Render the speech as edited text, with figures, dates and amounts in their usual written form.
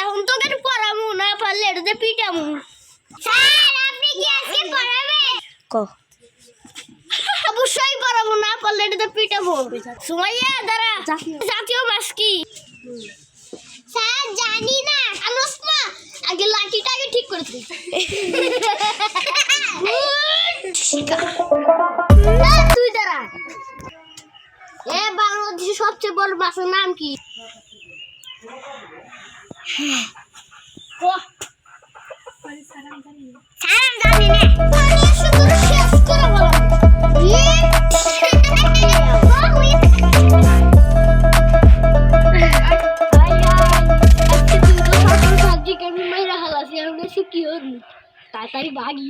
এখন তো কেন পড়ামু না পারলে এটাতে পিটামু স্যার আপনি কি আজকে পড়াবেন ক অবশ্যই পড়াবো না পারলে এটাতে পিটাবো সুমাইয়া দাঁড়া জাতীয় মাছ কি স্যার জানি না জানোস না আগে লাঠিটাকে ঠিক করে দিই তুই দাঁড়া বাংলাদেশের সবচেয়ে বড় মাছের নাম কি জানি না শেষ করে বলো তাড়াতাড়ি ভাগি